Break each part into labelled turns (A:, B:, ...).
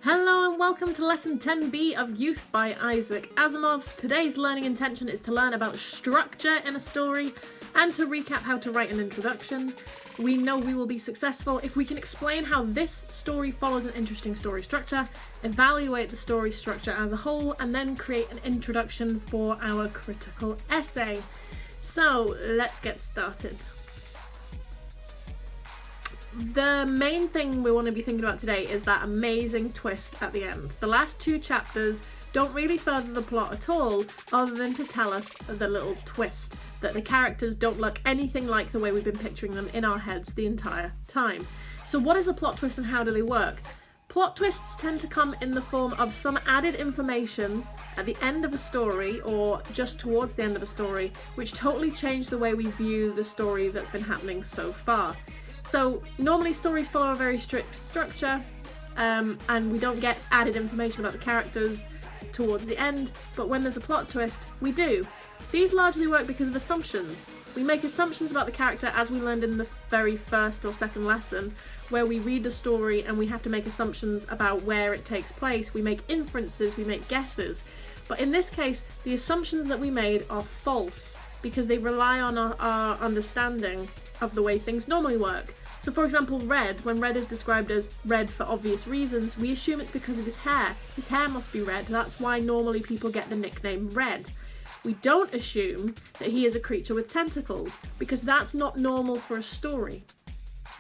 A: Hello and welcome to Lesson 10B of Youth by Isaac Asimov. Today's learning intention is to learn about structure in a story and to recap how to write an introduction. We know we will be successful if we can explain how this story follows an interesting story structure, evaluate the story structure as a whole, and then create an introduction for our critical essay. So let's get started. The main thing we want to be thinking about today is that amazing twist at the end. The last two chapters don't really further the plot at all, other than to tell us the little twist, that the characters don't look anything like the way we've been picturing them in our heads the entire time. So what is a plot twist and how do they work? Plot twists tend to come in the form of some added information at the end of a story or just towards the end of a story, which totally change the way we view the story that's been happening so far. So normally stories follow a very strict structure and we don't get added information about the characters towards the end, but when there's a plot twist, we do. These largely work because of assumptions. We make assumptions about the character as we learned in the very first or second lesson, where we read the story and we have to make assumptions about where it takes place. We make inferences, we make guesses. But in this case, the assumptions that we made are false because they rely on our understanding of the way things normally work. So for example, Red, when Red is described as red for obvious reasons, we assume it's because of his hair. His hair must be red, that's why normally people get the nickname Red. We don't assume that he is a creature with tentacles, because that's not normal for a story.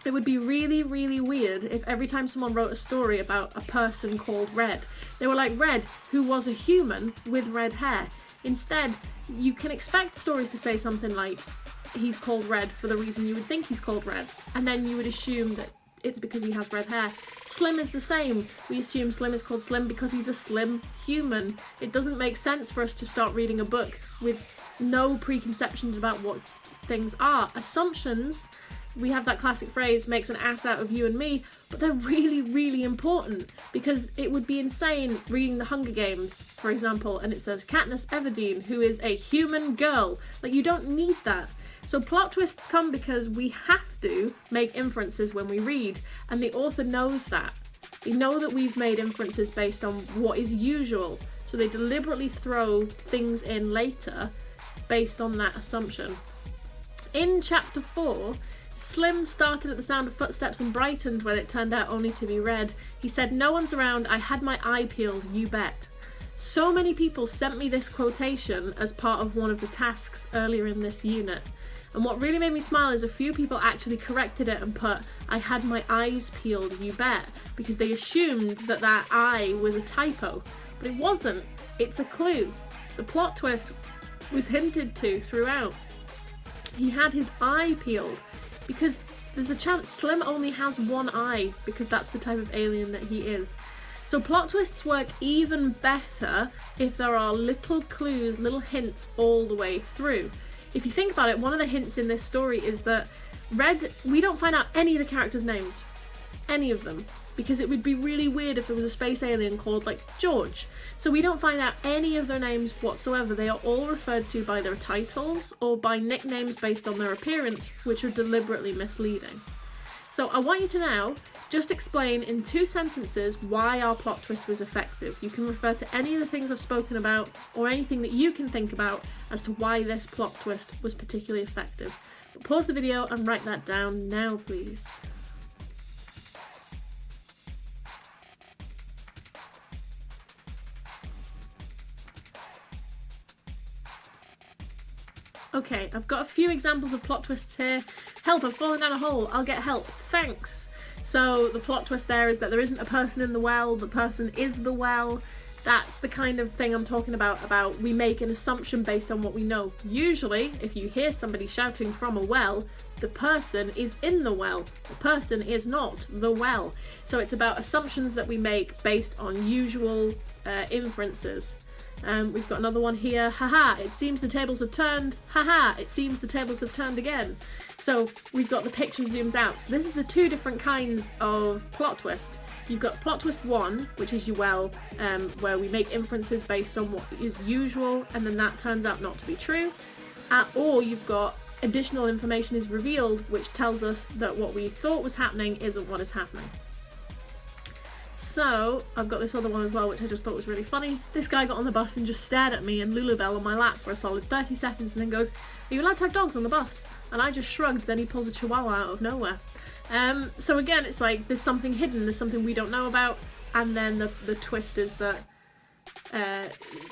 A: It would be really, really weird if every time someone wrote a story about a person called Red, they were like Red, who was a human with red hair. Instead, you can expect stories to say something like, he's called Red for the reason you would think he's called Red, and then you would assume that it's because he has red hair. Slim is the same. We assume Slim is called Slim because he's a slim human. It doesn't make sense for us to start reading a book with no preconceptions about what things are. Assumptions, we have that classic phrase, makes an ass out of you and me, but they're really, really important because it would be insane reading The Hunger Games, for example, and it says Katniss Everdeen, who is a human girl. Like, you don't need that. So plot twists come because we have to make inferences when we read, and the author knows that. They know that we've made inferences based on what is usual, so they deliberately throw things in later based on that assumption. In chapter 4, Slim started at the sound of footsteps and brightened when it turned out only to be Red. He said, "No one's around, I had my eye peeled, you bet." So many people sent me this quotation as part of one of the tasks earlier in this unit. And what really made me smile is a few people actually corrected it and put, "I had my eyes peeled, you bet," because they assumed that that I was a typo. But it wasn't. It's a clue. The plot twist was hinted to throughout. He had his eye peeled because there's a chance Slim only has one eye because that's the type of alien that he is. So plot twists work even better if there are little clues, little hints all the way through. If you think about it, one of the hints in this story is that Red, we don't find out any of the characters' names. Any of them. Because it would be really weird if there was a space alien called, like, George. So we don't find out any of their names whatsoever. They are all referred to by their titles or by nicknames based on their appearance, which are deliberately misleading. So I want you to now just explain in 2 sentences why our plot twist was effective. You can refer to any of the things I've spoken about or anything that you can think about as to why this plot twist was particularly effective. But pause the video and write that down now, please. Okay, I've got a few examples of plot twists here. Help, I've fallen down a hole. I'll get help. Thanks. So the plot twist there is that there isn't a person in the well, the person is the well. That's the kind of thing I'm talking about we make an assumption based on what we know. Usually, if you hear somebody shouting from a well, the person is in the well. The person is not the well. So it's about assumptions that we make based on usual inferences. We've got another one here. Haha, it seems the tables have turned. Haha, it seems the tables have turned again. So we've got the picture zooms out. So this is the 2 different kinds of plot twist. You've got plot twist 1, which is your well, where we make inferences based on what is usual, and then that turns out not to be true. Or you've got additional information is revealed, which tells us that what we thought was happening isn't what is happening. So I've got this other one as well, which I just thought was really funny. This guy got on the bus and just stared at me and Lulubelle on my lap for a solid 30 seconds and then goes, "Are you allowed to have dogs on the bus?" And I just shrugged. Then he pulls a chihuahua out of nowhere. So again, it's like there's something hidden, there's something we don't know about, and then the twist is that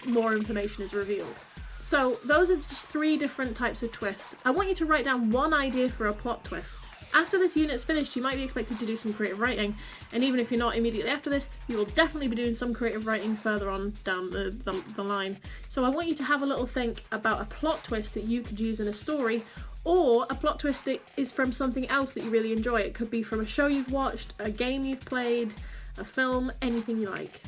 A: more information is revealed. So those are just 3 different types of twists. I want you to write down one idea for a plot twist. After this unit's finished, you might be expected to do some creative writing, and even if you're not immediately after this, you will definitely be doing some creative writing further on down the line. So I want you to have a little think about a plot twist that you could use in a story, or a plot twist that is from something else that you really enjoy. It could be from a show you've watched, a game you've played, a film, anything you like.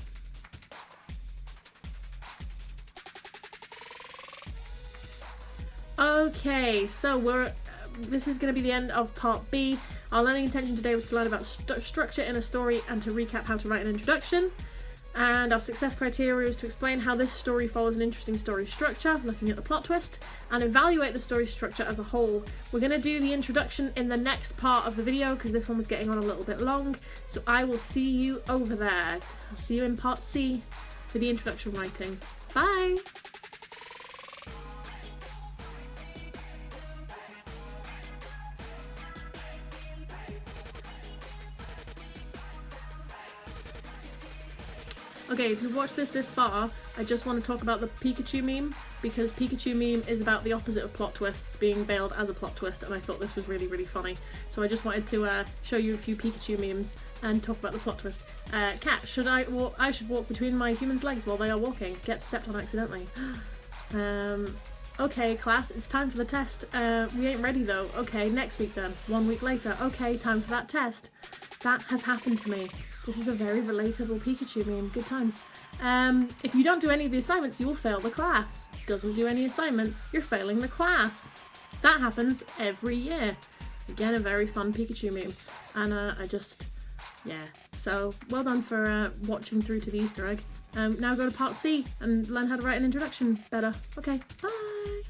A: Okay, so this is going to be the end of part B. Our learning intention today was to learn about structure in a story and to recap how to write an introduction. And our success criteria is to explain how this story follows an interesting story structure, looking at the plot twist, and evaluate the story structure as a whole. We're going to do the introduction in the next part of the video because this one was getting on a little bit long. So I will see you over there. I'll see you in part C for the introduction writing. Bye! Okay, if you've watched this far, I just want to talk about the Pikachu meme, because Pikachu meme is about the opposite of plot twists, being veiled as a plot twist, and I thought this was really, really funny. So I just wanted to show you a few Pikachu memes and talk about the plot twist. Cat, I should walk between my human's legs while they are walking. Get stepped on accidentally. Okay, class, it's time for the test. We ain't ready though. Okay, next week then. 1 week later. Okay, time for that test. That has happened to me. This is a very relatable Pikachu meme. Good times. If you don't do any of the assignments, you will fail the class. Doesn't do any assignments, you're failing the class. That happens every year. Again, a very fun Pikachu meme. And yeah. So, well done for watching through to the Easter egg. Now go to part C and learn how to write an introduction better. Okay, bye!